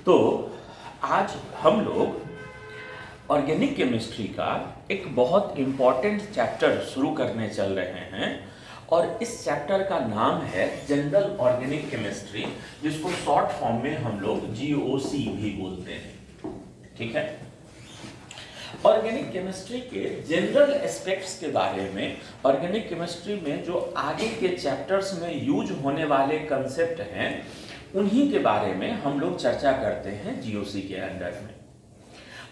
तो आज हम लोग ऑर्गेनिक केमिस्ट्री का एक बहुत इम्पॉर्टेंट चैप्टर शुरू करने चल रहे हैं और इस चैप्टर का नाम है जनरल ऑर्गेनिक केमिस्ट्री, जिसको शॉर्ट फॉर्म में हम लोग GOC भी बोलते हैं। ठीक है। ऑर्गेनिक केमिस्ट्री के जनरल एस्पेक्ट्स के बारे में, ऑर्गेनिक केमिस्ट्री में जो आगे के चैप्टर्स में यूज होने वाले कंसेप्ट हैं, उन्हीं के बारे में हम लोग चर्चा करते हैं GOC के अंदर में।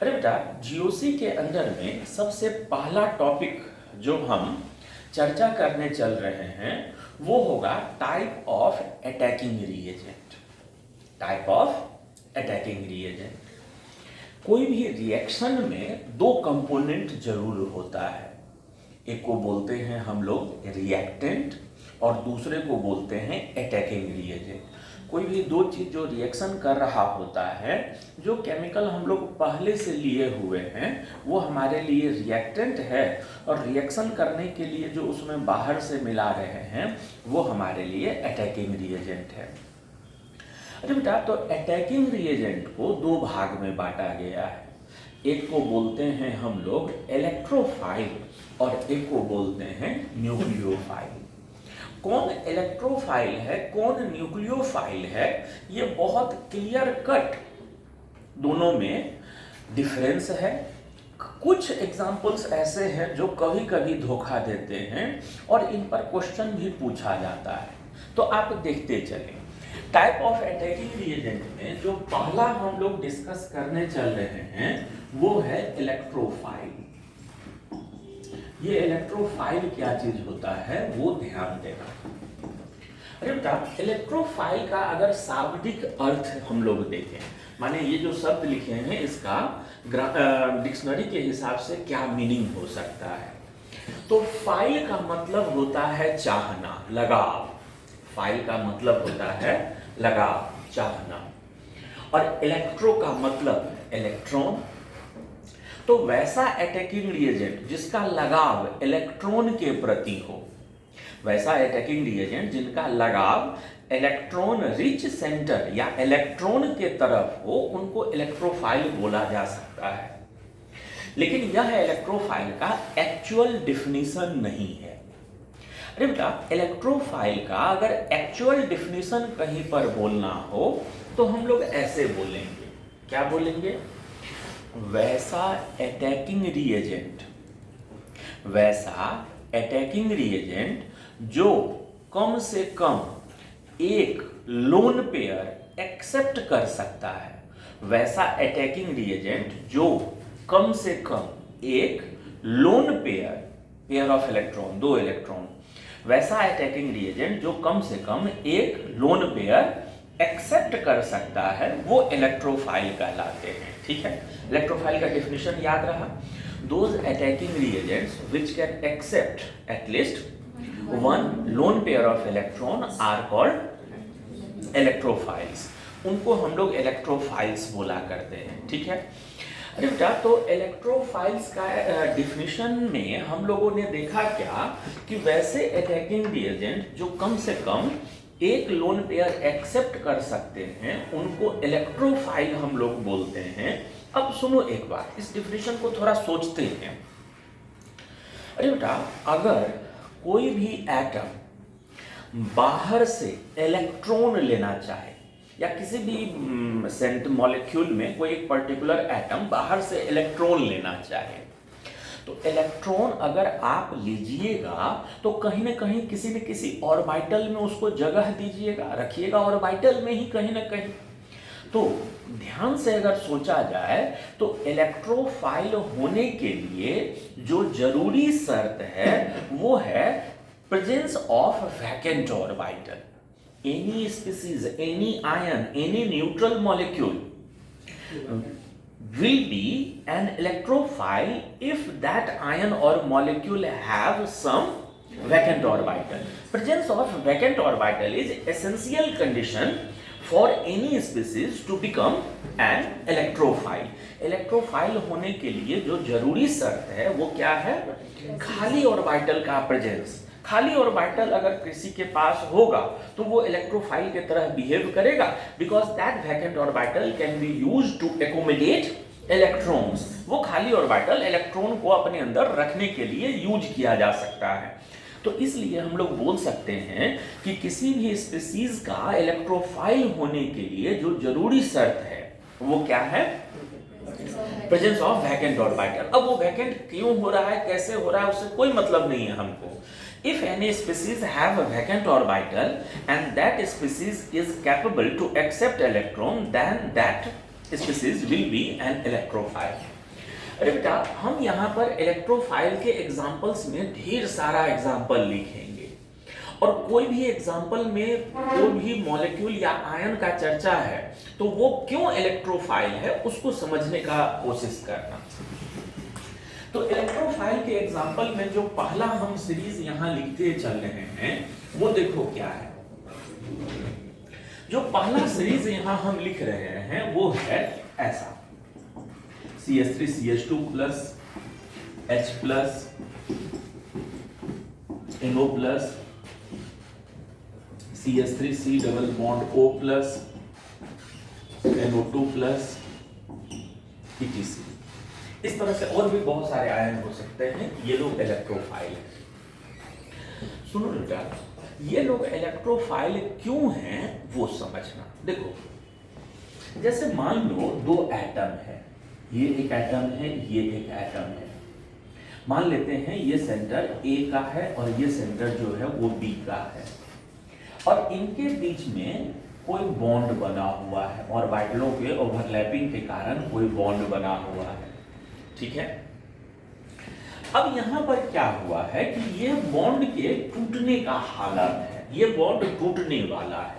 अरे बेटा, GOC के अंदर में सबसे पहला टॉपिक जो हम चर्चा करने चल रहे हैं वो होगा type of attacking reagent. Type of attacking reagent. कोई भी रिएक्शन में दो कंपोनेंट जरूर होता है। एक को बोलते हैं हम लोग रिएक्टेंट और दूसरे को बोलते हैं अटैकिंग रिएजेंट। कोई भी दो चीज जो रिएक्शन कर रहा होता है, जो केमिकल हम लोग पहले से लिए हुए हैं, वो हमारे लिए रिएक्टेंट है, और रिएक्शन करने के लिए जो उसमें बाहर से मिला रहे हैं वो हमारे लिए अटैकिंग रिएजेंट है। अरे बेटा, तो अटैकिंग रिएजेंट को दो भाग में बांटा गया है। एक को बोलते हैं हम लोग इलेक्ट्रोफाइल और एक को बोलते हैं न्यूक्लियोफाइल। कौन इलेक्ट्रोफाइल है, कौन न्यूक्लियोफाइल है, ये बहुत क्लियर कट दोनों में डिफरेंस है। कुछ एग्जाम्पल्स ऐसे हैं जो कभी कभी धोखा देते हैं और इन पर क्वेश्चन भी पूछा जाता है, तो आप देखते चलें। टाइप ऑफ अटैकिंग रिएजेंट में जो पहला हम लोग डिस्कस करने चल रहे हैं वो है इलेक्ट्रोफाइल। ये इलेक्ट्रोफाइल क्या चीज होता है वो ध्यान देना। अरे बेटा, इलेक्ट्रोफाइल का अगर शाब्दिक अर्थ हम लोग देखें, माने ये जो शब्द लिखे हैं इसका डिक्शनरी के हिसाब से क्या मीनिंग हो सकता है, तो फाइल का मतलब होता है चाहना, लगाव। फाइल का मतलब होता है लगाव, चाहना। और इलेक्ट्रो का मतलब इलेक्ट्रॉन। तो वैसा अटैकिंग रिएजेंट जिसका लगाव इलेक्ट्रॉन के प्रति हो, वैसा अटैकिंग रिएजेंट जिनका लगाव इलेक्ट्रॉन रिच सेंटर या इलेक्ट्रॉन के तरफ हो, उनको इलेक्ट्रोफाइल बोला जा सकता है। लेकिन यह इलेक्ट्रोफाइल का एक्चुअल डिफिनीशन नहीं है। अरे बेटा, इलेक्ट्रोफाइल का अगर एक्चुअल डिफिनीशन कहीं पर बोलना हो तो हम लोग ऐसे बोलेंगे। क्या बोलेंगे? वैसा अटैकिंग रिएजेंट, वैसा अटैकिंग रिएजेंट जो कम से कम एक लोन पेयर एक्सेप्ट कर सकता है। वैसा अटैकिंग रिएजेंट जो कम से कम एक lone pair, pair of electron, दो इलेक्ट्रॉन, वैसा अटैकिंग रिएजेंट जो कम से कम एक लोन पेयर एक्सेप्ट कर सकता है, वो इलेक्ट्रोफाइल कहलाते हैं। ठीक है। इलेक्ट्रोफाइल का डेफिनेशन याद रहा। Those attacking reagents which can accept at least one lone pair of electron are called electrophiles. उनको हम लोग इलेक्ट्रोफाइल्स बोला करते हैं। ठीक है। अरे बेटा, तो इलेक्ट्रोफाइल्स का डिफिनेशन में हम लोगों ने देखा क्या कि वैसे अटैकिंग रिएजेंट जो कम से कम एक लोन पेयर एक्सेप्ट कर सकते हैं, उनको इलेक्ट्रोफाइल हम लोग बोलते हैं। अब सुनो एक बात, इस डिफिनेशन को थोड़ा सोचते हैं। अरे बेटा, अगर कोई भी एटम बाहर से इलेक्ट्रॉन लेना चाहे, या किसी भी सेंट मॉलिक्यूल में कोई एक पर्टिकुलर एटम बाहर से इलेक्ट्रॉन लेना चाहे, तो इलेक्ट्रॉन अगर आप लीजिएगा तो कहीं ना कहीं किसी न किसी ऑर्बिटल में उसको जगह दीजिएगा, रखिएगा ऑर्बिटल में ही कहीं ना कहीं। तो ध्यान से अगर सोचा जाए तो इलेक्ट्रोफाइल होने के लिए जो जरूरी शर्त है वो है presence of vacant orbital. Any species, any ion, any neutral molecule will be an electrophile if that ion or molecule have some vacant orbital. Presence of vacant orbital is essential condition for any species to become an electrophile. Electrophile होने के लिए जो जरूरी शर्त है वो क्या है? खाली ऑर्बिटल का प्रेजेंस। खाली ऑर्बिटल अगर किसी के पास होगा तो वो इलेक्ट्रोफाइल की तरह बिहेव करेगा, because that vacant orbital can be used to accommodate electrons. वो खाली ऑर्बिटल इलेक्ट्रॉन को अपने अंदर रखने के लिए यूज किया जा सकता है। तो इसलिए हम लोग बोल सकते हैं कि किसी भी स्पीसीज का इलेक्ट्रोफाइल होने के लिए जो जरूरी शर्त है वो क्या है? Presence of vacant orbital. अब वो वैकेंट क्यों हो रहा है, कैसे हो रहा है, उससे कोई मतलब नहीं है हमको। If any species have a vacant orbital and that species is capable to accept electron, then that species will be an electrophile. अरे बेटा, हम यहाँ पर इलेक्ट्रोफाइल के एग्जाम्पल्स में ढेर सारा एग्जाम्पल लिखेंगे, और कोई भी एग्जाम्पल में कोई भी मॉलिक्यूल या आयन का चर्चा है तो वो क्यों इलेक्ट्रोफाइल है उसको समझने का कोशिश करना। तो इलेक्ट्रोफाइल के एग्जाम्पल में जो पहला हम सीरीज यहाँ लिखते चल रहे हैं वो देखो क्या है। जो पहला सीरीज यहाँ हम लिख रहे हैं वो है ऐसा, CH3 CH2 plus H plus NO plus CH3 C double bond O plus NO2 plus etc। इस तरह से और भी बहुत सारे आयन हो सकते हैं। ये लोग इलेक्ट्रोफाइल हैं। सुनो बेटा, ये लोग इलेक्ट्रोफाइल क्यों हैं वो समझना। देखो, जैसे मान लो दो एटम है, ये एक एटम है, ये एक एटम है। मान लेते हैं ये सेंटर A का है और ये सेंटर जो है वो B का है, और इनके बीच में कोई बॉन्ड बना हुआ है, ऑर्बिटलों के ओवरलैपिंग के कारण कोई बॉन्ड बना हुआ है, ठीक है। अब यहां पर क्या हुआ है कि ये बॉन्ड के टूटने का हालत है, ये बॉन्ड टूटने वाला है,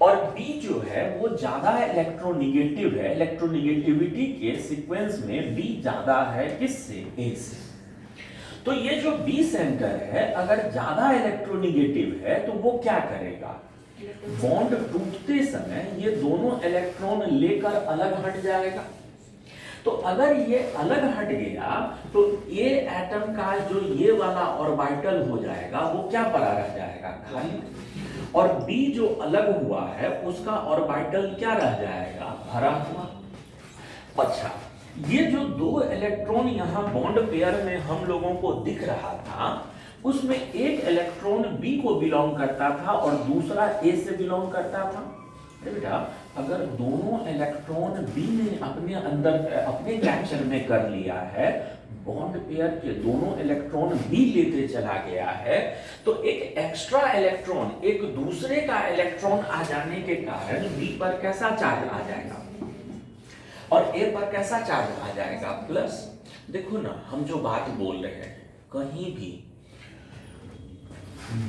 और B जो है वो ज्यादा इलेक्ट्रोनिगेटिव है। इलेक्ट्रोनिगेटिविटी के सीक्वेंस में B ज्यादा है किससे? A से। तो ये जो B सेंटर है अगर ज्यादा इलेक्ट्रोनिगेटिव है तो वो क्या करेगा? बॉन्ड टूटते समय ये दोनों इलेक्ट्रॉन लेकर अलग हट जाएगा। तो अगर ये अलग हट गया तो ये एटम का जो ये वाला ऑर्बिटल हो जाएगा वो क्या पड़ा रह जाएगा? खाली। और B जो अलग हुआ है उसका ऑर्बिटल क्या रह जाएगा? भरा हुआ। अच्छा, ये जो दो इलेक्ट्रॉन यहाँ बॉन्ड पेयर में हम लोगों को दिख रहा था उसमें एक इलेक्ट्रॉन B को बिलोंग करता था और दूसरा A से बिलोंग करता था। बेटा, अगर दोनों इलेक्ट्रॉन B ने अपने अंदर अपने कैप्चर में कर लिया है, बॉन्ड पेयर के दोनों इलेक्ट्रॉन B लेते चला गया है, तो एक एक्स्ट्रा इलेक्ट्रॉन एक दूसरे का इलेक्ट्रॉन आ जाने के कारण B पर कैसा चार्ज आ जाएगा और A पर कैसा चार्ज आ जाएगा? प्लस। देखो ना, हम जो बात बोल रहे हैं, कहीं भी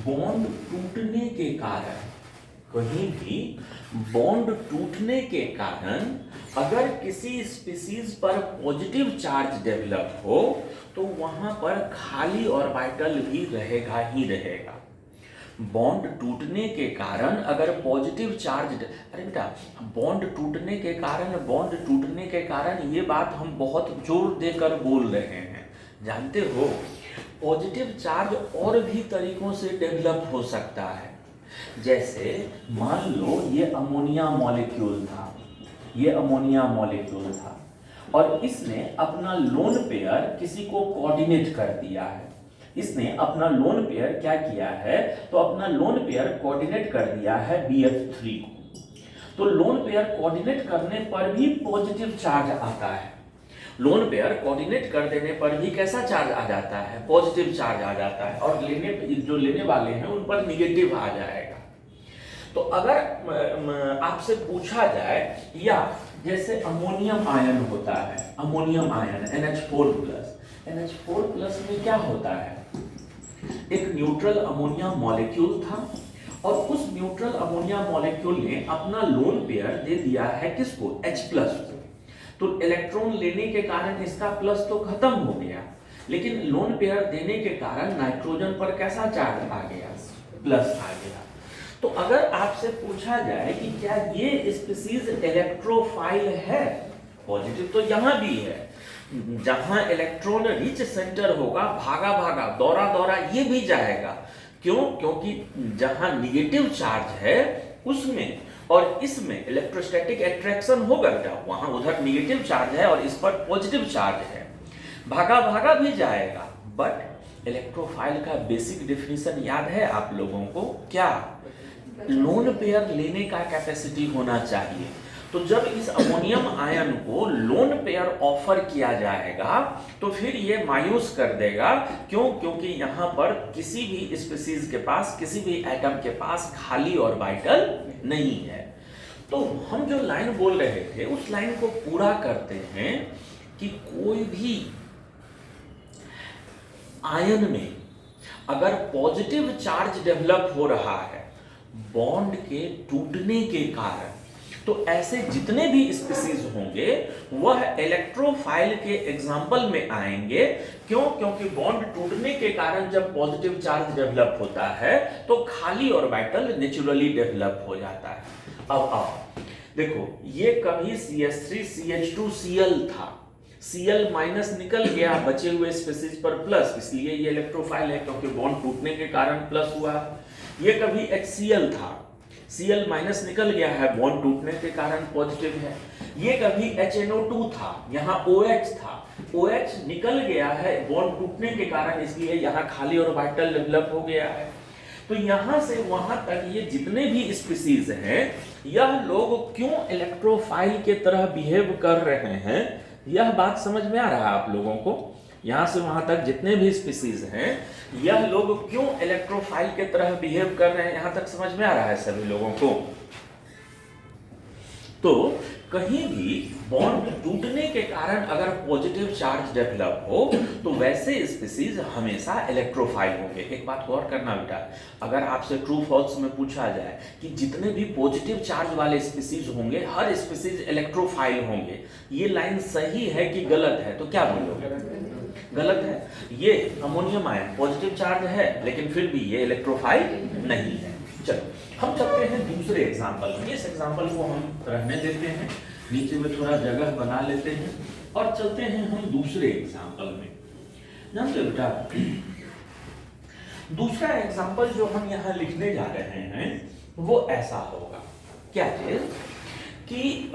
बॉन्ड टूटने के कारण, कहीं भी बॉन्ड टूटने के कारण अगर किसी स्पीसीज पर पॉजिटिव चार्ज डेवलप हो तो वहां पर खाली ऑर्बिटल भी रहेगा ही रहेगा। बॉन्ड टूटने के कारण अगर पॉजिटिव चार्ज, अरे बेटा, बॉन्ड टूटने के कारण ये बात हम बहुत जोर देकर बोल रहे हैं। जानते हो, पॉजिटिव चार्ज और भी तरीकों से डेवलप हो सकता है। जैसे मान लो ये अमोनिया मॉलिक्यूल था, ये अमोनिया मॉलिक्यूल था और इसने अपना लोन पेयर किसी को कोऑर्डिनेट कर दिया है। इसने अपना लोन पेयर क्या किया है? तो अपना लोन पेयर कोऑर्डिनेट कर दिया है BF3 को। तो लोन पेयर कोऑर्डिनेट करने पर भी पॉजिटिव चार्ज आता है। लोन पेयर कोऑर्डिनेट कर देने पर भी कैसा चार्ज आ जाता है? पॉजिटिव चार्ज आ जाता है, और जो लेने वाले हैं उन पर निगेटिव आ जाएगा। तो अगर आपसे पूछा जाए, या जैसे अमोनियम आयन होता है, अमोनियम आयन NH4+ में क्या होता है? एक न्यूट्रल अमोनिया मॉलिक्यूल था और उस न्यूट्रल अमोनिया मॉलिक्यूल ने अपना लोन पेयर दे दिया है किसको? H+ को। तो इलेक्ट्रॉन लेने के कारण इसका प्लस तो खत्म हो गया, लेकिन लोन पेयर देने के कारण नाइट्रोजन पर कैसा चार्ज आ गया? प्लस आ गया। तो अगर आपसे पूछा जाए कि क्या ये स्पीसीज इलेक्ट्रोफाइल है, पॉजिटिव तो यहां भी है, जहां इलेक्ट्रॉन रिच सेंटर होगा, भागा भागा दौरा दौरा ये भी जाएगा। क्यों? क्योंकि जहां निगेटिव चार्ज है उसमें और इसमें इलेक्ट्रोस्टैटिक अट्रैक्शन होगा बेटा, वहां उधर निगेटिव चार्ज है और इस पर पॉजिटिव चार्ज है, भागा भागा भी जाएगा। बट इलेक्ट्रोफाइल का बेसिक डेफिनेशन याद है आप लोगों को? क्या? लोन पेयर लेने का कैपेसिटी होना चाहिए। तो जब इस अमोनियम आयन को लोन पेयर ऑफर किया जाएगा तो फिर ये मायूस कर देगा। क्यों? क्योंकि यहां पर किसी भी स्पीशीज के पास, किसी भी एटम के पास खाली ऑर्बिटल नहीं है। तो हम जो लाइन बोल रहे थे उस लाइन को पूरा करते हैं कि कोई भी आयन में अगर पॉजिटिव चार्ज डेवलप हो रहा है बॉन्ड के टूटने के कारण, तो ऐसे जितने भी स्पीशीज होंगे वह इलेक्ट्रोफाइल के एग्जाम्पल में आएंगे। क्यों? क्योंकि बॉन्ड टूटने के कारण जब पॉजिटिव चार्ज डेवलप होता है तो खाली ऑर्बिटल नेचुरली डेवलप हो जाता है। अब आओ देखो, ये कभी CH3CH2Cl था, Cl माइनस निकल गया, बचे हुए स्पीशीज पर प्लस, इसलिए ये इलेक्ट्रोफाइल है क्योंकि बॉन्ड टूटने के कारण प्लस हुआ। ये कभी HCl था, Cl माइनस निकल गया है, बॉन्ड टूटने के कारण पॉजिटिव है। ये कभी HNO2 था, यहाँ OH था, OH निकल गया है बॉन्ड टूटने के कारण, इसलिए यहाँ खाली ऑर्बिटल डेवलप हो गया है। तो यहाँ से वहां तक ये जितने भी स्पीशीज हैं यह लोग क्यों इलेक्ट्रोफाइल के तरह बिहेव कर रहे हैं, यह बात समझ में आ रहा है आप लोगों को? यहां से वहां तक जितने भी स्पीशीज हैं यह लोग क्यों इलेक्ट्रोफाइल के तरह बिहेव कर रहे हैं, यहां तक समझ में आ रहा है सभी लोगों को? तो कहीं भी बॉन्ड टूटने के कारण अगर पॉजिटिव चार्ज डेवलप हो तो वैसे स्पीशीज हमेशा इलेक्ट्रोफाइल होंगे। एक बात गौर करना बेटा, अगर आपसे ट्रू फॉल्स में पूछा जाए कि जितने भी पॉजिटिव चार्ज वाले स्पीशीज होंगे हर स्पीशीज इलेक्ट्रोफाइल होंगे, ये लाइन सही है कि गलत है? तो क्या बोलोगे? गलत है। ये अमोनियम आयन पॉजिटिव चार्ज है लेकिन फिर भी ये इलेक्ट्रोफाइल नहीं है। चलो हम चलते हैं दूसरे एग्जाम्पल में। इस एग्जाम्पल को हम रहने देते हैं, नीचे में थोड़ा जगह बना लेते हैं और चलते हैं हम दूसरे एग्जाम्पल में। जानते हो बेटा, दूसरा एग्जाम्पल जो हम यहाँ लिखने जा रहे हैं वो ऐसा होगा। क्या चीज? कि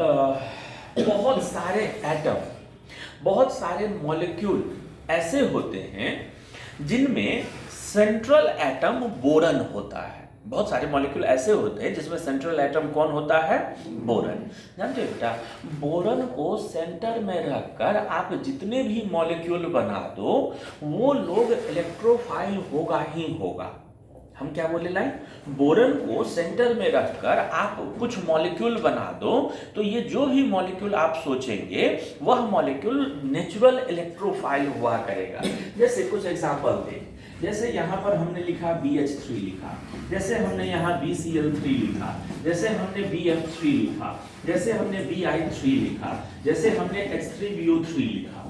बहुत सारे एटम, बहुत सारे मॉलिक्यूल ऐसे होते हैं जिनमें सेंट्रल एटम बोरन होता है। बहुत सारे मॉलिक्यूल ऐसे होते हैं जिसमें सेंट्रल एटम कौन होता है? बोरन। जानते हो बेटा, बोरन को सेंटर में रखकर आप जितने भी मॉलिक्यूल बना दो वो लोग इलेक्ट्रोफाइल होगा ही होगा। हम क्या बोले लाइन? बोरन को सेंटर में रखकर आप कुछ मॉलिक्यूल बना दो तो ये जो भी मॉलिक्यूल आप सोचेंगे वह मॉलिक्यूल नेचुरल इलेक्ट्रोफाइल हुआ करेगा। जैसे कुछ एग्जांपल थे, जैसे यहाँ पर हमने लिखा BH3 लिखा, जैसे हमने यहाँ BCl3 लिखा, जैसे हमने BF3 लिखा, जैसे हमने BI3 लिखा, जैसे हमने H3BO3 लिखा।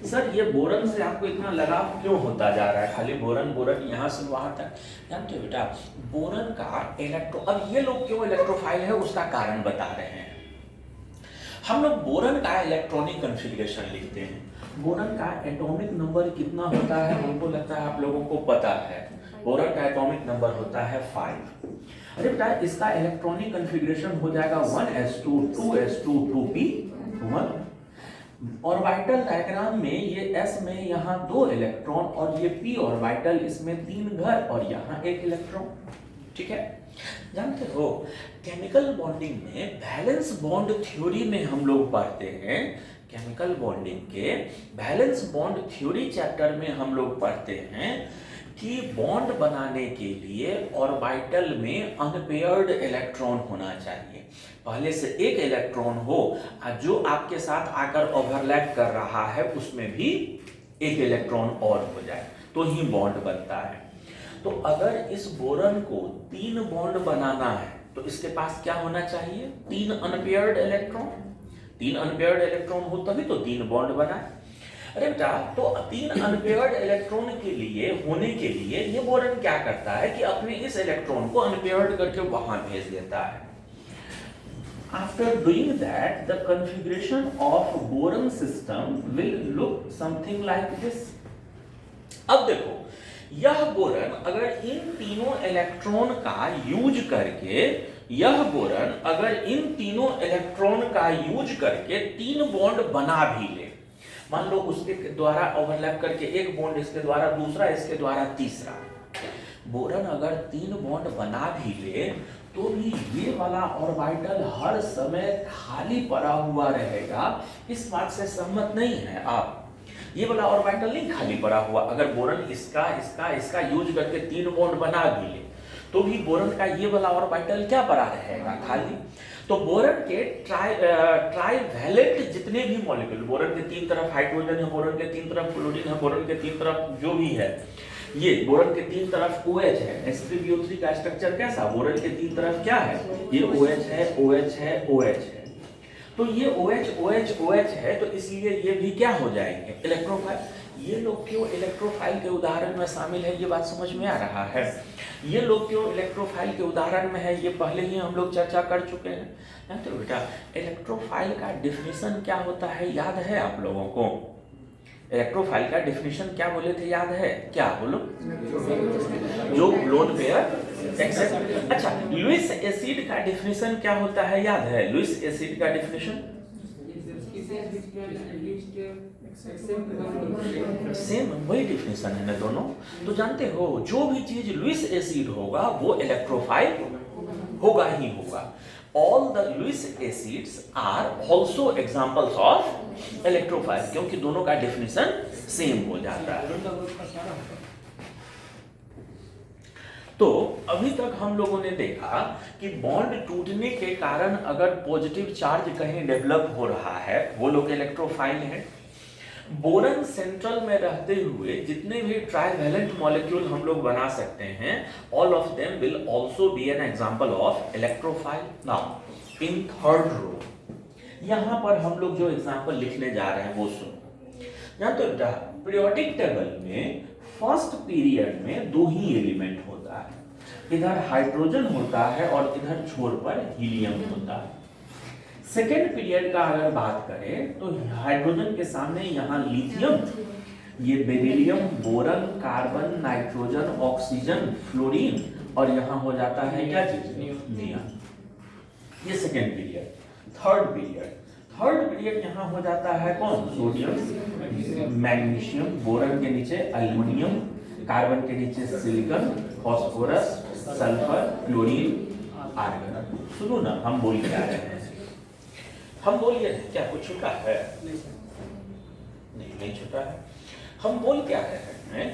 सर ये बोरन से आपको इतना लगाव क्यों होता जा रहा है? खाली बोरन बोरन यहाँ से वहां तक। जानते हो बेटा, बोरन का इलेक्ट्रो, अब ये लोग क्यों इलेक्ट्रोफाइल है उसका कारण बता रहे हैं। हम लोग बोरन का इलेक्ट्रॉनिक कॉन्फ़िगरेशन लिखते हैं। बोरन का एटॉमिक नंबर कितना होता है हमको लगता है आप लोगों को पता है। बोरन का एटॉमिक नंबर होता है 5। अरे बेटा, इसका इलेक्ट्रॉनिक कॉन्फ़िगरेशन हो जाएगा 1s2 2s2 2p1। Orbital diagram में ये s में यहाँ 2 इलेक्ट्रॉन और ये p ऑर्बिटल, इसमें 3 घर और यहाँ 1 इलेक्ट्रॉन। ठीक है? जानते हो केमिकल बॉन्डिंग में वैलेंस बॉन्ड थ्योरी में हम लोग पढ़ते हैं, केमिकल बॉन्डिंग के वैलेंस बॉन्ड थ्योरी चैप्टर में हम लोग पढ़ते हैं कि बॉन्ड बनाने के लिए ऑर्बिटल में अनपेयर्ड इलेक्ट्रॉन होना चाहिए। पहले से एक इलेक्ट्रॉन हो जो आपके साथ आकर ओवरलैप कर रहा है उसमें भी एक इलेक्ट्रॉन और हो जाए तो ही बॉन्ड बनता है। तो अगर इस बोरन को 3 बॉन्ड बनाना है तो इसके पास क्या होना चाहिए? 3 अनपेयर्ड इलेक्ट्रॉन। 3 अनपेयर्ड इलेक्ट्रॉन हो तभी तो 3 बॉन्ड बना। अरे बेटा, तो 3 अनपेयर्ड इलेक्ट्रॉन के लिए होने के लिए ये बोरन क्या करता है कि अपने इस इलेक्ट्रॉन को अनपेयर्ड करके वहां भेज देता है। After doing that, the configuration of boron system will look something like this. अब देखो, यह बोरन अगर इन तीनों इलेक्ट्रॉन का यूज करके तीन बॉन्ड बना भी ले, मान लो उसके द्वारा ओवरलैप करके एक बॉन्ड, इसके द्वारा दूसरा, इसके द्वारा तीसरा, बोरन अगर तीन बॉन्ड बना भी ले तो भी ये वाला ऑर्बिटल हर समय खाली पड़ा हुआ रहेगा। इस बात से सहमत नहीं है आप? ये वाला ऑर्बिटल नहीं खाली पड़ा हुआ। अगर बोरन इसका यूज करके तीन बॉन्ड बना भी ले तो भी बोरन का ये वाला ऑर्बिटल क्या पड़ा रहेगा? खाली। तो बोरन के ट्राइवैलेंट जितने भी मॉलिक्यूल, बोरन के तीन तरफ हाइड्रोजन है, बोरन के तीन तरफ फ्लोरीन है, बोरन के तीन तरफ जो भी है, ये बोरन के तीन तरफ OH है। sp3 का स्ट्रक्चर कैसा? बोरन के तीन तरफ क्या है? ये OH है, OH है, OH है। तो ये OH है, तो इसलिए ये भी क्या हो जाएंगे? इलेक्ट्रोफाइल। ये लोग क्यों इलेक्ट्रोफाइल के उदाहरण में शामिल है, ये बात समझ में आ रहा है? ये लोग क्यों इलेक्ट्रोफाइल के उदाहरण में है, ये पहले ही हम लोग चर्चा कर चुके हैं। तो बेटा, इलेक्ट्रोफाइल का डिफिनीशन क्या होता है याद है आप लोगों को? इलेक्ट्रोफाइल का डिफिनीशन क्या बोले थे याद है? क्या बोलो? जो लोन पेयर एक्सेप्ट। अच्छा, लुईस एसिड का डिफिनीशन क्या होता है याद है? लुईस एसिड का डिफिनीशन सेम, वही डिफिनीशन है ना दोनों। तो जानते हो, जो भी चीज लुईस एसिड होगा वो इलेक्ट्रोफाइल होगा ही होगा। All the Lewis acids are also examples of electrophile, क्योंकि दोनों का डेफिनेशन सेम हो जाता है। तो अभी तक हम लोगों ने देखा कि बॉन्ड टूटने के कारण अगर पॉजिटिव चार्ज कहीं डेवलप हो रहा है, वो लोग इलेक्ट्रोफाइल हैं। बोरन सेंट्रल में रहते हुए जितने भी ट्राइवैलेंट मॉलिक्यूल हम लोग बना सकते हैं, all of them will also be an example of electrophile. Now in third row, यहां पर हम लोग जो एग्जांपल लिखने जा रहे हैं वो सुनो। जानते हो बेटा, पीरियोडिक टेबल में फर्स्ट पीरियड में दो ही एलिमेंट होता है, इधर हाइड्रोजन होता है और इधर छोर पर हीलियम होता है। सेकेंड पीरियड का अगर बात करें तो हाइड्रोजन के सामने यहाँ लिथियम, ये beryllium, boron, carbon, nitrogen, oxygen, fluorine, और यहाँ हो जाता है क्या चीज? नियॉन। ये सेकेंड पीरियड। थर्ड पीरियड यहाँ हो जाता है कौन? सोडियम, मैग्नीशियम, बोरन के नीचे एल्युमिनियम, कार्बन के नीचे silicon, phosphorus, sulphur, chlorine, argon. सुनो ना, हम बोल के आ रहे हैं, हम बोलिए क्या कुछ छूटा है? नहीं छूटा है। हम बोल क्या रहे हैं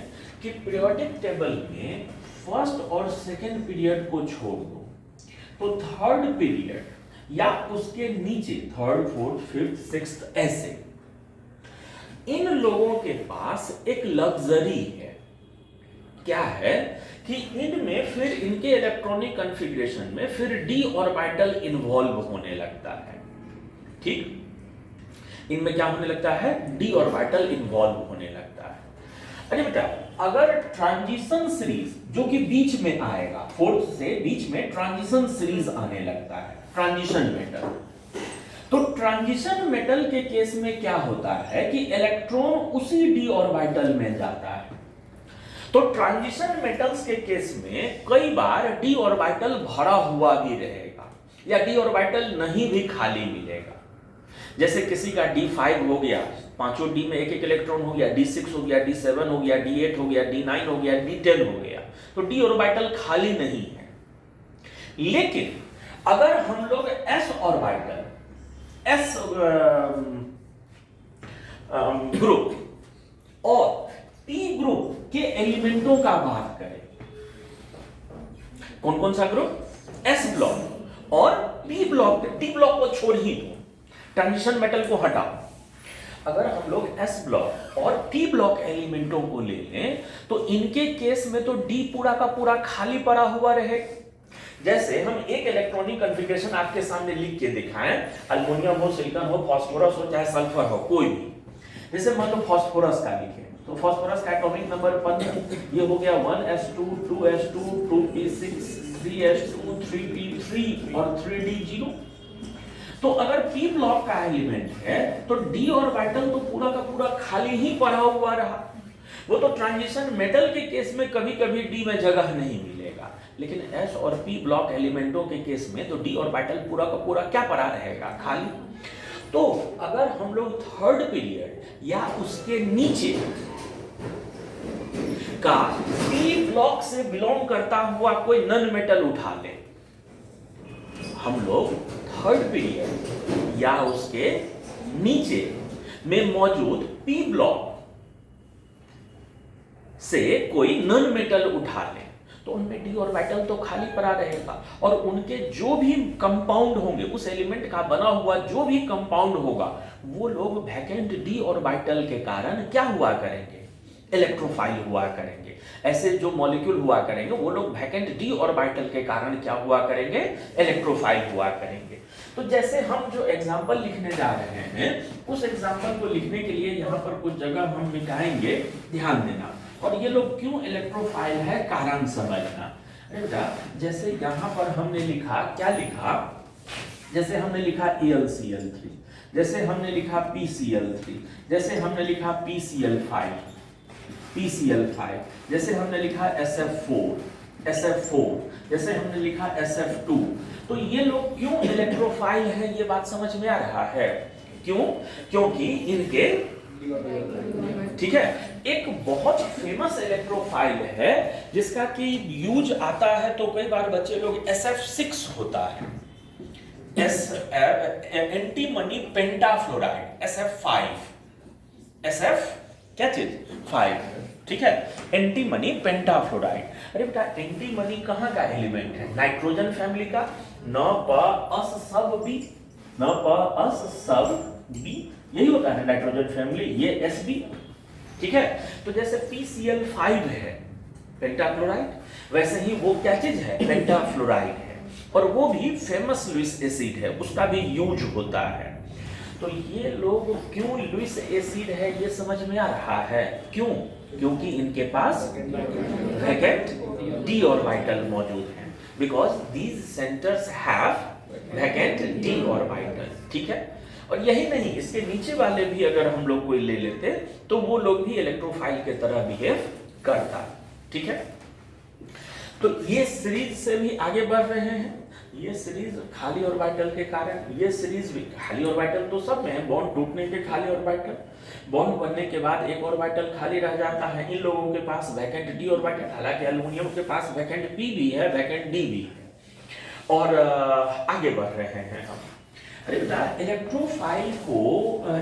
कि पीरियोडिक टेबल में फर्स्ट और सेकेंड पीरियड को छोड़ दो तो थर्ड पीरियड या उसके नीचे थर्ड, फोर्थ, फिफ्थ, सिक्स्थ, ऐसे इन लोगों के पास एक लग्जरी है। क्या है कि इनमें फिर इनके इलेक्ट्रॉनिक कॉन्फ़िगरेशन में फिर d ऑर्बिटल इन्वॉल्व होने लगता है। ठीक, इनमें क्या होने लगता है? d ऑर्बिटल इन्वॉल्व होने लगता है। अरे बेटा, अगर ट्रांजिशन सीरीज जो कि बीच में आएगा, फोर्थ से बीच में ट्रांजिशन सीरीज आने लगता है, ट्रांजिशन मेटल, तो ट्रांजिशन मेटल के केस में क्या होता है कि इलेक्ट्रॉन उसी d ऑर्बिटल में जाता है। तो ट्रांजिशन मेटल्स के केस में कई बार d ऑर्बिटल भरा हुआ भी रहेगा या d ऑर्बिटल नहीं भी खाली मिलेगा। जैसे किसी का D5 हो गया, पांचों D में एक एक इलेक्ट्रॉन हो गया, D6 हो गया, D7 हो गया, D8 हो गया, D9 हो गया, D10 हो गया, तो d ऑर्बिटल खाली नहीं है। लेकिन अगर हम लोग s ऑर्बिटल, s ग्रुप और p ग्रुप के एलिमेंटों का बात करें, कौन कौन सा ग्रुप? s ब्लॉक और p ब्लॉक। t ब्लॉक को छोड़ ही दो, ट्रांजिशन मेटल को हटाओ। अगर हम लोग s ब्लॉक और t ब्लॉक एलिमेंटों को ले लें तो इनके केस में तो d पूरा का पूरा खाली पड़ा हुआ रहे। जैसे हम एक इलेक्ट्रॉनिक कॉन्फ़िगरेशन आपके सामने लिख के दिखाएं, अल्युमिनियम हो, सिलिकॉन हो, फास्फोरस हो, चाहे सल्फर हो, कोई भी। जैसे मान लो फास्फोरस का लिखें तो फास्फोरस का एटॉमिक नंबर 15, ये हो गया 1s2, 2s2, 2p6, 3s2, 3p3 और 3d0। तो अगर पी ब्लॉक का एलिमेंट है तो डी ऑर्बिटल तो पूरा का पूरा खाली ही पड़ा हुआ रहा। वो तो ट्रांजिशन मेटल के केस में कभी कभी डी में जगह नहीं मिलेगा, लेकिन एस और पी ब्लॉक एलिमेंटों के केस में तो डी ऑर्बिटल पूरा का पूरा क्या पड़ा रहेगा, खाली। तो अगर हम लोग थर्ड पीरियड या उसके नीचे का पी ब्लॉक से बिलोंग करता हुआ कोई नॉन मेटल उठा ले, हम लोग थर्ड पीरियड या उसके नीचे में मौजूद पी ब्लॉक से कोई नॉन मेटल उठा ले तो उनमें डी ऑर्बिटल तो खाली पड़ा रहेगा, और उनके जो भी कंपाउंड होंगे, उस एलिमेंट का बना हुआ जो भी कंपाउंड होगा, वो लोग वैकेंट डी ऑर्बिटल के कारण क्या हुआ करेंगे, इलेक्ट्रोफाइल हुआ करेंगे। ऐसे जो मॉलिक्यूल हुआ करेंगे वो लोग वैकेंट डी ऑर्बिटल के कारण क्या हुआ करेंगे, इलेक्ट्रोफाइल हुआ करेंगे। तो जैसे हम जो एग्जांपल लिखने जा रहे हैं, उस एग्जांपल को लिखने के लिए यहाँ पर कुछ जगह हम मिटाएंगे, ध्यान देना। और ये लोग क्यों इलेक्ट्रोफाइल है, कारण समझना। बेटा जैसे यहाँ पर हमने लिखा, क्या लिखा, जैसे हमने लिखा AlCl3, जैसे हमने लिखा PCl3, जैसे हमने लिखा PCl5, जैसे हमने लिखा SF4, जैसे हमने लिखा SF2। तो ये लोग क्यों इलेक्ट्रोफाइल है, ये बात समझ में आ रहा है। क्यों? क्योंकि इनके, ठीक है, एक बहुत फेमस इलेक्ट्रोफाइल है जिसका कि यूज आता है, तो कई बार बच्चे लोग SF6 होता है, एंटीमनी पेंटाफ्लोराइड, SF क्या चीज, 5, ठीक है, एंटीमनी पेंटाफ्लोराइड। अरे बेटा एंटीमनी कहाँ का एलिमेंट है, नाइट्रोजन फैमिली का, न प अस सब बी, न प अस सब बी, यही होता है नाइट्रोजन फैमिली, ये Sb, ठीक है। तो जैसे PCl5 है पेंटाफ्लोराइड, वैसे ही वो क्या चीज है, पेंटाफ्लोराइड है, और वो भी फेमस लुईस एसिड है, उसका भी यूज होता है। तो ये लोग क्यों लुईस एसिड है ये समझ में आ रहा है, क्यों? क्योंकि इनके पास वैकेंट डी ऑर्बिटल मौजूद है, because these centres have vacant D orbital, ठीक है। और यही नहीं, इसके नीचे वाले भी अगर हम लोग कोई ले लेते तो वो लोग भी इलेक्ट्रोफाइल के तरह बिहेव करता, ठीक है। तो ये सीरीज से भी आगे बढ़ रहे हैं, ये सीरीज खाली ऑर्बिटल के कारण, ये सीरीज भी खाली ऑर्बिटल तो सब में है, बॉन्ड टूटने के खाली ऑर्बिटल, बॉन्ड बनने के बाद एक ऑर्बिटल खाली रह जाता है, इन लोगों के पास वैकेंट डी ऑर्बिटल, हालांकि एल्युमिनियम के पास वैकेंट पी भी है, वैकेंट डी भी है, और आगे बढ़ रहे हैं हम। अरे बेटा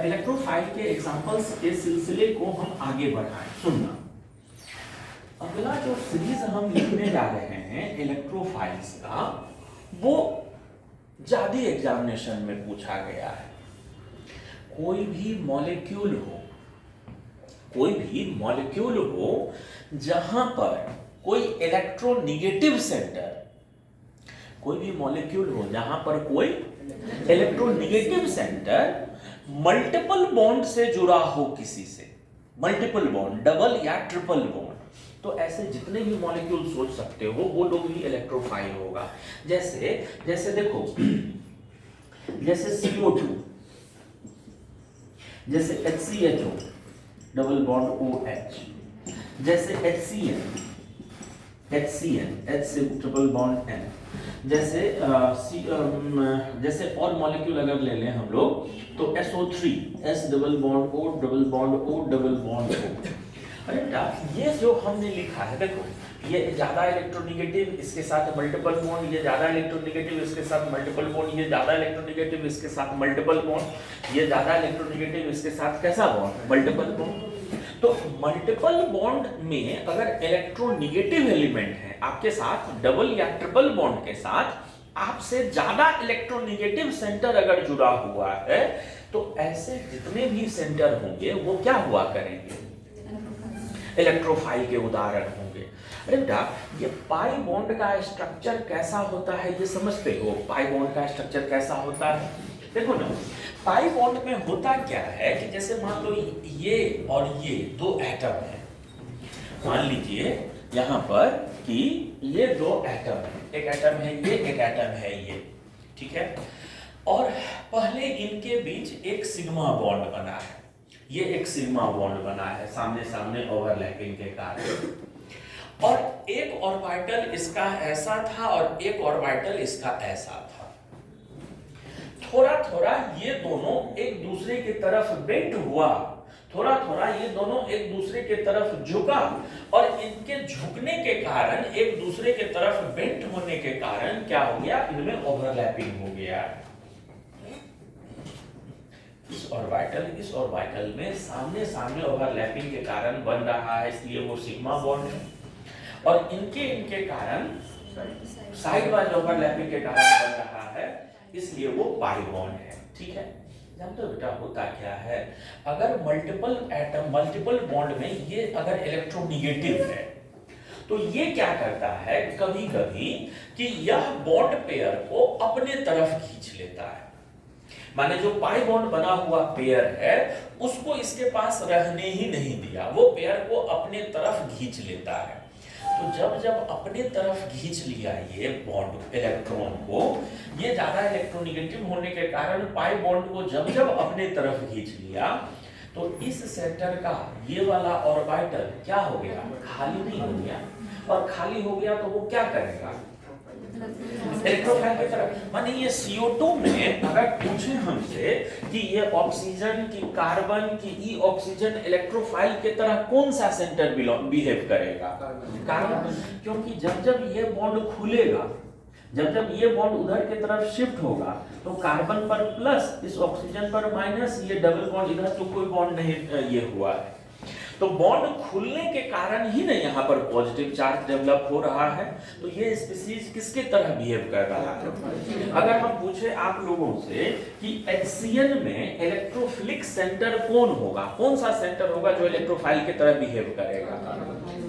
इलेक्ट्रोफाइल के एग्जांपल्स के सिलसिले को हम आगे बढ़ाएं, सुनना। अगला जो सीरीज हम लिखने जा रहे हैं इलेक्ट्रोफाइल्स का, वो ज्यादा एग्जामिनेशन में पूछा गया है। कोई भी मॉलिक्यूल हो जहां पर कोई इलेक्ट्रोनेगेटिव सेंटर, कोई भी मॉलिक्यूल हो जहां पर कोई इलेक्ट्रोनेगेटिव सेंटर मल्टीपल बॉन्ड से जुड़ा हो किसी से, मल्टीपल बॉन्ड, डबल या ट्रिपल बॉन्ड, तो ऐसे जितने भी मॉलिक्यूल सोच सकते हो वो लोग भी इलेक्ट्रोफाइल होगा। जैसे देखो, जैसे CO2, जैसे HCHO डबल बॉन्ड OH, जैसे HCN H से ट्रिपल बॉन्ड N, जैसे और मॉलिक्यूल अगर ले लें हम लोग तो SO3 S double bond O double bond O double bond O। अरे बेटा ये जो हमने लिखा है, देखो ये ज्यादा इलेक्ट्रोनेगेटिव, इसके साथ मल्टीपल बॉन्ड, ये ज्यादा इलेक्ट्रोनेगेटिव, इसके साथ मल्टीपल बॉन्ड, ये ज्यादा इलेक्ट्रोनेगेटिव, इसके साथ मल्टीपल बॉन्ड, ये ज्यादा इलेक्ट्रोनेगेटिव, इसके साथ कैसा बॉन्ड, मल्टीपल बॉन्ड। तो मल्टीपल बॉन्ड में अगर इलेक्ट्रोनेगेटिव एलिमेंट है आपके साथ, डबल या ट्रिपल बॉन्ड के साथ आपसे ज्यादा इलेक्ट्रोनेगेटिव सेंटर अगर जुड़ा हुआ है, तो ऐसे जितने भी सेंटर होंगे वो क्या हुआ करेंगे, इलेक्ट्रोफाइल के उदाहरण होंगे। अरे बेटा ये पाई बॉन्ड का स्ट्रक्चर कैसा होता है ये समझते हो, पाई बॉन्ड का स्ट्रक्चर कैसा होता है, देखो ना, पाई बॉन्ड में होता क्या है कि जैसे मान लो ये और ये दो एटम है, मान लीजिए यहाँ पर कि ये दो एटम है, एक एटम है ये, एक एटम है ये, ठीक है। और पहले इनके बीच एक सिग्मा बॉन्ड बना है, ये एक सिग्मा बॉन्ड बना है सामने सामने ओवरलैपिंग के कारण, और एक ऑर्बिटल इसका ऐसा था और एक ऑर्बिटल इसका ऐसा था। थोड़ा थोड़ा ये दोनों एक दूसरे की तरफ बेंट हुआ, थोड़ा थोड़ा ये दोनों एक दूसरे के तरफ झुका, और इनके झुकने के कारण एक दूसरे के तरफ बेंट होने के कारण क्या हो गया, इनमें ओवरलैपिंग हो गया। इस ऑर्बिटल में सामने सामने ओवरलैपिंग के कारण बन रहा है, इसलिए वो सिग्मा बॉन्ड है, और इनके कारण साइड वाइज ओवरलैपिंग के कारण बन रहा है, इसलिए वो पाई बॉन्ड है। ठीक है, जानते हो बेटा होता क्या है, अगर मल्टीपल एटम मल्टीपल बॉन्ड में ये अगर इलेक्ट्रोनेगेटिव है तो ये क्या करता है कभी कभी कि यह बॉन्ड पेयर को अपने तरफ खींच लेता है। माने जो पाई बॉन्ड बना हुआ पेयर है उसको इसके पास रहने ही नहीं दिया, वो पेयर को अपने तरफ खींच लेता है। तो जब जब अपने तरफ खींच लिया ये बॉन्ड इलेक्ट्रॉन को, ये ज्यादा इलेक्ट्रोनेगेटिव होने के कारण पाई बॉन्ड को जब जब अपने तरफ खींच लिया, तो इस सेंटर का ये वाला ऑर्बिटल क्या हो गया, खाली नहीं हो गया, और खाली हो गया तो वो क्या करेगा, इलेक्ट्रोफाइल की तरफ। माने ये CO2 में अगर पूछे हमसे कि ये ऑक्सीजन की कार्बन की ई ऑक्सीजन इलेक्ट्रोफाइल की तरह कौन सा सेंटर बिहेव करेगा, कार्बन, क्योंकि जब जब ये बॉन्ड खुलेगा, जब जब ये बॉन्ड उधर की तरफ शिफ्ट होगा तो कार्बन पर प्लस, इस ऑक्सीजन पर माइनस, ये डबल बॉन्ड, इधर तो कोई बॉन्ड नहीं ये हुआ है, तो बॉन्ड खुलने के कारण ही ना यहाँ पर पॉजिटिव चार्ज डेवलप हो रहा है। तो ये स्पीशीज किसके तरह बिहेव कर रहा है। अगर हम पूछे आप लोगों से कि HCl में इलेक्ट्रोफिलिक सेंटर कौन होगा, कौन सा सेंटर होगा जो इलेक्ट्रोफाइल की तरह बिहेव करेगा,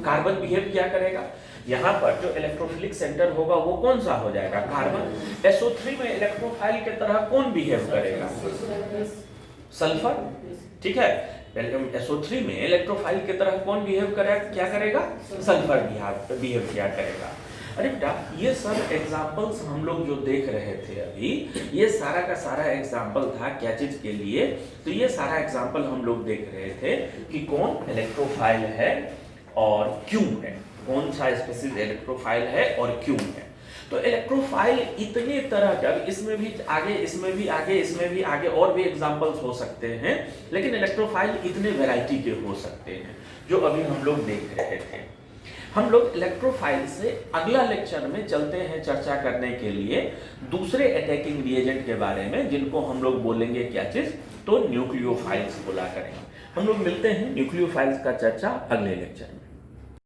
कार्बन बिहेव क्या करेगा, यहाँ पर जो इलेक्ट्रोफिलिक सेंटर होगा वो कौन सा हो जाएगा, कार्बन। SO3 में इलेक्ट्रोफाइल की तरह कौन बिहेव करेगा, सल्फर। ठीक है, SO3 में इलेक्ट्रोफाइल की तरह कौन बिहेव करेगा, क्या करेगा, सल्फर बिहेव क्या करेगा। अरे बेटा ये सब एग्जांपल्स हम लोग जो देख रहे थे अभी, ये सारा का सारा एग्जांपल था क्या चीज के लिए, तो ये सारा एग्जांपल हम लोग देख रहे थे कि कौन इलेक्ट्रोफाइल है और क्यों है, कौन सा स्पीशीज इलेक्ट्रोफाइल है और क्यों है। तो इलेक्ट्रोफाइल इतने तरह के, इसमें भी आगे, इसमें भी आगे, इसमें भी आगे और भी एग्जांपल्स हो सकते हैं, लेकिन इलेक्ट्रोफाइल इतने वैरायटी के हो सकते हैं जो अभी हम लोग देख रहे थे। हम लोग इलेक्ट्रोफाइल से अगला लेक्चर में चलते हैं चर्चा करने के लिए दूसरे अटैकिंग रिएजेंट के बारे में, जिनको हम लोग बोलेंगे क्या चीज, तो न्यूक्लियोफाइल्स बोला करेंगे। हम लोग मिलते हैं न्यूक्लियोफाइल्स का चर्चा अगले लेक्चर में।